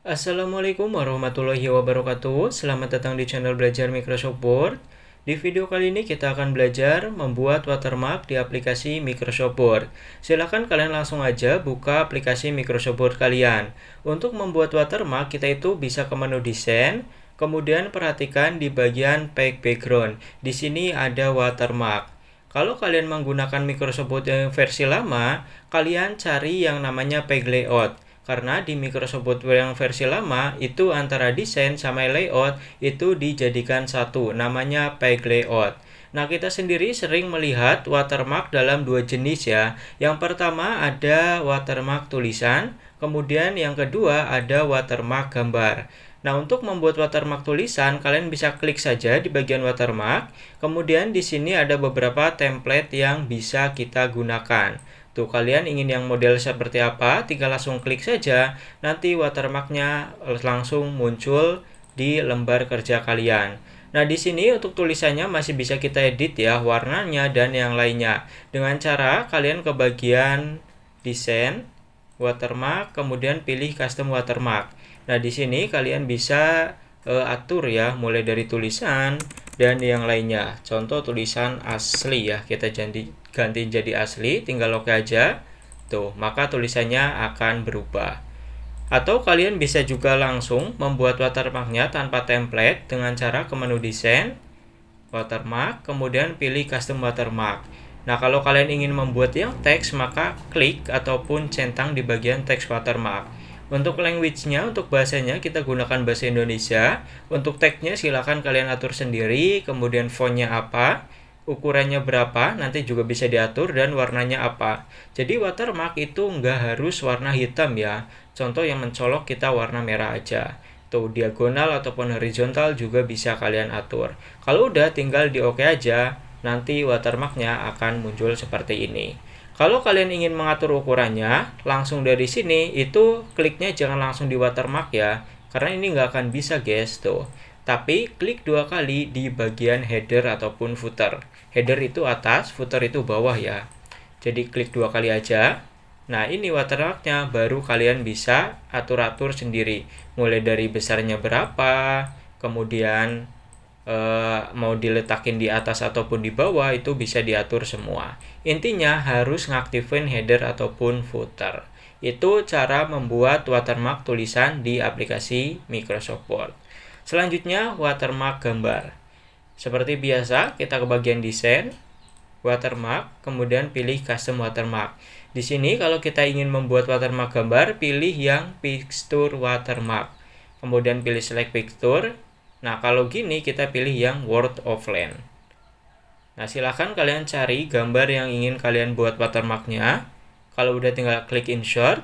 Assalamualaikum warahmatullahi wabarakatuh. Selamat datang di channel Belajar Microsoft Word. Di video kali ini kita akan belajar membuat watermark di aplikasi Microsoft Word. Silahkan kalian langsung aja buka aplikasi Microsoft Word kalian. Untuk membuat watermark, kita itu bisa ke menu desain, kemudian perhatikan di bagian Pack Background. Di sini ada watermark. Kalau kalian menggunakan Microsoft Word yang versi lama, kalian cari yang namanya Pack Layout. Karena di Microsoft Word yang versi lama, itu antara desain sama layout itu dijadikan satu, namanya Pack Layout. Nah, kita sendiri sering melihat watermark dalam dua jenis ya. Yang pertama ada watermark tulisan, kemudian yang kedua ada watermark gambar. Nah, untuk membuat watermark tulisan, kalian bisa klik saja di bagian watermark. Kemudian di sini ada beberapa template yang bisa kita gunakan. Tuh, kalian ingin yang model seperti apa, tinggal langsung klik saja. Nanti watermarknya langsung muncul di lembar kerja kalian. Nah, di sini untuk tulisannya masih bisa kita edit ya, warnanya dan yang lainnya. Dengan cara kalian ke bagian desain, watermark, kemudian pilih custom watermark. Nah, di sini kalian bisa atur ya, mulai dari tulisan dan yang lainnya. Contoh tulisan asli ya, kita ganti jadi asli, tinggal oke aja. Tuh, maka tulisannya akan berubah. Atau kalian bisa juga langsung membuat watermarknya tanpa template dengan cara ke menu desain, watermark, kemudian pilih custom watermark. Nah, kalau kalian ingin membuat yang teks, maka klik ataupun centang di bagian teks watermark. Untuk language-nya, untuk bahasanya kita gunakan bahasa Indonesia. Untuk tag-nya silakan kalian atur sendiri, kemudian font-nya apa, ukurannya berapa, nanti juga bisa diatur, dan warnanya apa. Jadi watermark itu nggak harus warna hitam ya. Contoh yang mencolok kita warna merah aja. Tuh, diagonal ataupun horizontal juga bisa kalian atur. Kalau udah, tinggal di oke aja, nanti watermarknya akan muncul seperti ini. Kalau kalian ingin mengatur ukurannya, langsung dari sini, itu kliknya jangan langsung di watermark ya, karena ini nggak akan bisa guys, tuh. Tapi klik dua kali di bagian header ataupun footer. Header itu atas, footer itu bawah ya. Jadi klik dua kali aja. Nah, ini watermarknya baru kalian bisa atur-atur sendiri. Mulai dari besarnya berapa, kemudian mau diletakin di atas ataupun di bawah, itu bisa diatur semua. Intinya harus ngaktifin header ataupun footer. Itu cara membuat watermark tulisan di aplikasi Microsoft Word. Selanjutnya watermark gambar. Seperti biasa, kita ke bagian desain, watermark, kemudian pilih custom watermark. Di sini kalau kita ingin membuat watermark gambar, pilih yang picture watermark. Kemudian pilih select picture. Nah, kalau gini kita pilih yang word offline. Nah, silahkan kalian cari gambar yang ingin kalian buat watermarknya. Kalau udah tinggal klik insert.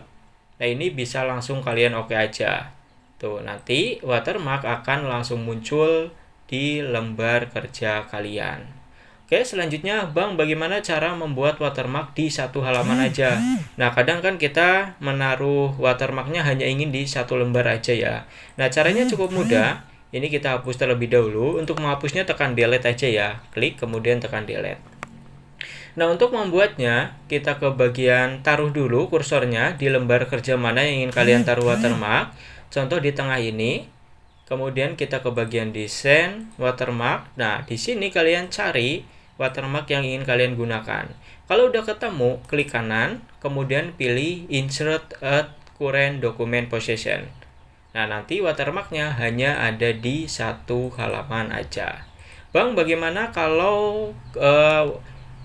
Nah, ini bisa langsung kalian oke aja. Tuh, nanti watermark akan langsung muncul di lembar kerja kalian. Oke, selanjutnya Bang, bagaimana cara membuat watermark di satu halaman aja? Nah, kadang kan kita menaruh watermarknya hanya ingin di satu lembar aja ya. Nah, caranya cukup mudah. Ini kita hapus terlebih dahulu. Untuk menghapusnya tekan delete aja ya. Klik kemudian tekan delete. Nah, untuk membuatnya, kita ke bagian taruh dulu kursornya di lembar kerja mana yang ingin kalian taruh watermark. Contoh di tengah ini. Kemudian kita ke bagian desain, watermark. Nah, di sini kalian cari watermark yang ingin kalian gunakan. Kalau udah ketemu, klik kanan, kemudian pilih insert at current document position. Nah, nanti watermarknya hanya ada di satu halaman aja. Bang, bagaimana kalau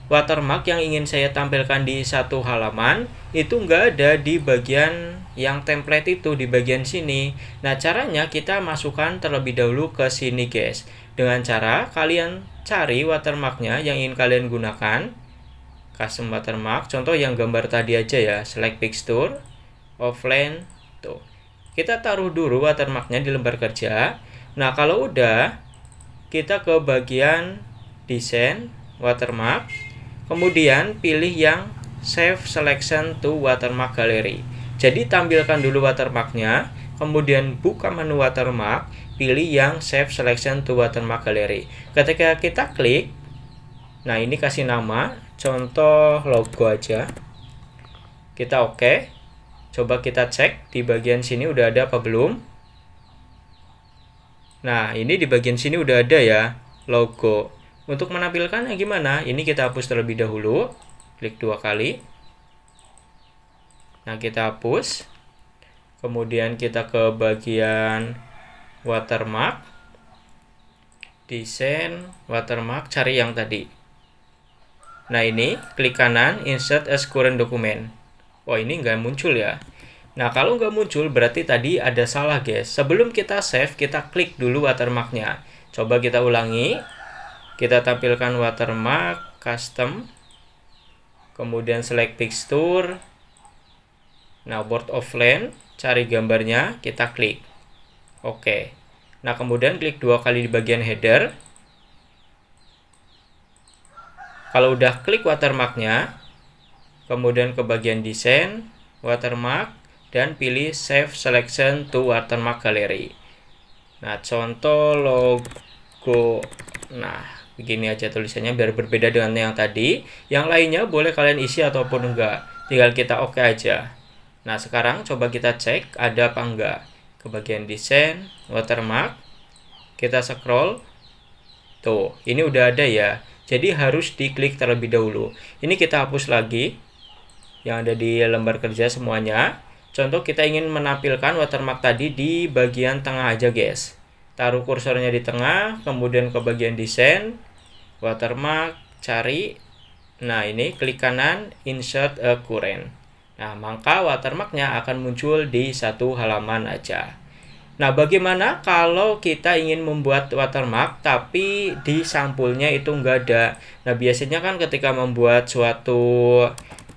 watermark yang ingin saya tampilkan di satu halaman itu nggak ada di bagian yang template itu, di bagian sini. Nah, caranya kita masukkan terlebih dahulu ke sini guys. Dengan cara kalian cari watermarknya yang ingin kalian gunakan, custom watermark, contoh yang gambar tadi aja ya, select picture, offline, tuh. Kita taruh dulu watermarknya di lembar kerja. Nah, kalau udah, kita ke bagian desain, watermark, kemudian pilih yang save selection to watermark gallery. Jadi tampilkan dulu watermarknya, kemudian buka menu watermark, pilih yang save selection to watermark gallery. Ketika kita klik, nah ini kasih nama, contoh logo aja. Kita oke. Coba kita cek di bagian sini udah ada apa belum. Nah, ini di bagian sini udah ada ya, logo. Untuk menampilkannya gimana? Ini kita hapus terlebih dahulu. Klik 2 kali. Nah, kita hapus. Kemudian kita ke bagian watermark. Desain, watermark, cari yang tadi. Nah, ini klik kanan, insert as current document. Oh, ini nggak muncul ya. Nah, kalau nggak muncul berarti tadi ada salah, guys. Sebelum kita save, kita klik dulu watermarknya. Coba kita ulangi. Kita tampilkan watermark, custom. Kemudian select texture. Nah, board of land, cari gambarnya, kita klik. Oke. Nah, kemudian klik 2 kali di bagian header. Kalau udah klik watermarknya, kemudian ke bagian desain, watermark, dan pilih Save Selection to Watermark Gallery. Nah, contoh logo. Nah, begini aja tulisannya biar berbeda dengan yang tadi. Yang lainnya boleh kalian isi ataupun enggak. Tinggal kita oke aja. Nah, sekarang coba kita cek ada apa enggak. Ke bagian desain, watermark. Kita scroll. Tuh, ini udah ada ya. Jadi harus diklik terlebih dahulu. Ini kita hapus lagi yang ada di lembar kerja semuanya. Contoh kita ingin menampilkan watermark tadi di bagian tengah aja, guys. Taruh kursornya di tengah, kemudian ke bagian desain, watermark, cari. Nah, ini klik kanan, insert a current. Nah, maka watermarknya akan muncul di satu halaman aja. Nah, bagaimana kalau kita ingin membuat watermark tapi di sampulnya itu enggak ada? Nah, biasanya kan ketika membuat suatu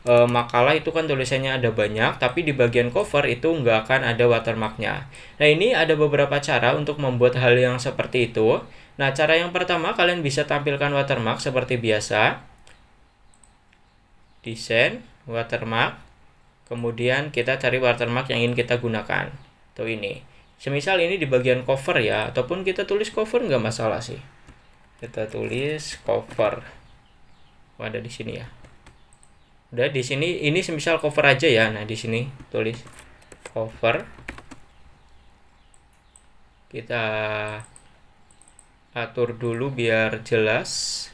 makalah itu kan tulisannya ada banyak, tapi di bagian cover itu nggak akan ada watermarknya. Nah, ini ada beberapa cara untuk membuat hal yang seperti itu. Nah, cara yang pertama kalian bisa tampilkan watermark seperti biasa. Desain, watermark. Kemudian kita cari watermark yang ingin kita gunakan. Tuh ini. Semisal ini di bagian cover ya, ataupun kita tulis cover nggak masalah sih. Kita tulis cover. Oh, ada di sini ya. Udah di sini ini semisal cover aja ya. Nah, di sini tulis cover. Kita atur dulu biar jelas.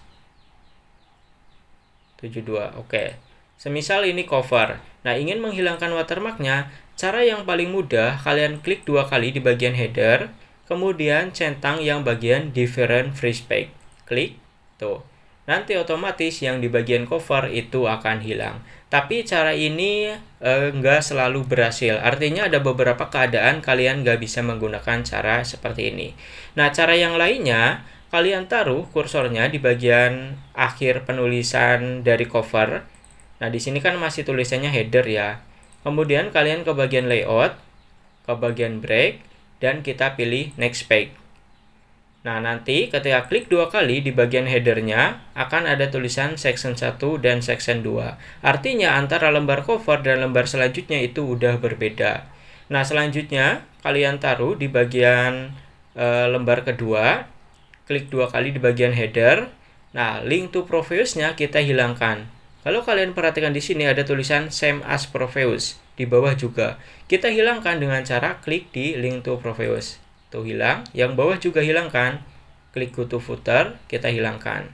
72. Oke. Semisal ini cover. Nah, ingin menghilangkan watermarknya, cara yang paling mudah kalian klik 2 kali di bagian header, kemudian centang yang bagian different free space. Klik. Tuh. Nanti otomatis yang di bagian cover itu akan hilang. Tapi cara ini nggak selalu berhasil. Artinya ada beberapa keadaan kalian nggak bisa menggunakan cara seperti ini. Nah, cara yang lainnya, kalian taruh kursornya di bagian akhir penulisan dari cover. Nah, di sini kan masih tulisannya header ya. Kemudian kalian ke bagian layout, ke bagian break, dan kita pilih next page. Nah, nanti ketika klik 2 kali di bagian headernya akan ada tulisan section 1 dan section 2. Artinya antara lembar cover dan lembar selanjutnya itu udah berbeda. Nah, selanjutnya kalian taruh di bagian lembar kedua, klik 2 kali di bagian header. Nah, link to Prometheus-nya kita hilangkan. Kalau kalian perhatikan di sini ada tulisan same as Prometheus di bawah juga. Kita hilangkan dengan cara klik di link to Prometheus. Tuh hilang, yang bawah juga hilangkan. Klik go to footer, kita hilangkan.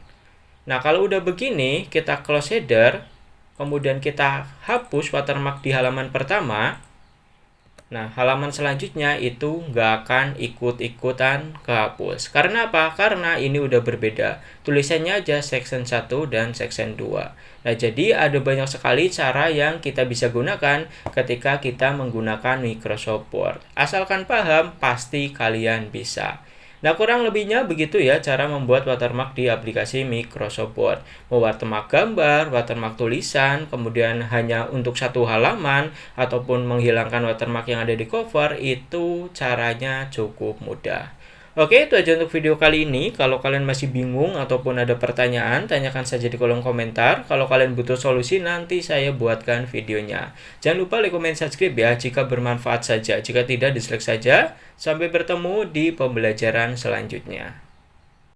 Nah, kalau udah begini, kita close header, kemudian kita hapus watermark di halaman pertama. Nah, halaman selanjutnya itu nggak akan ikut-ikutan kehapus. Karena apa? Karena ini udah berbeda. Tulisannya aja section 1 dan section 2. Nah, jadi ada banyak sekali cara yang kita bisa gunakan ketika kita menggunakan Microsoft Word. Asalkan paham, pasti kalian bisa. Nah, kurang lebihnya begitu ya cara membuat watermark di aplikasi Microsoft Word. Mau watermark gambar, watermark tulisan, kemudian hanya untuk satu halaman, ataupun menghilangkan watermark yang ada di cover, itu caranya cukup mudah. Oke, itu aja untuk video kali ini. Kalau kalian masih bingung ataupun ada pertanyaan, tanyakan saja di kolom komentar. Kalau kalian butuh solusi, nanti saya buatkan videonya. Jangan lupa like, comment, subscribe ya jika bermanfaat saja. Jika tidak, dislike saja. Sampai bertemu di pembelajaran selanjutnya.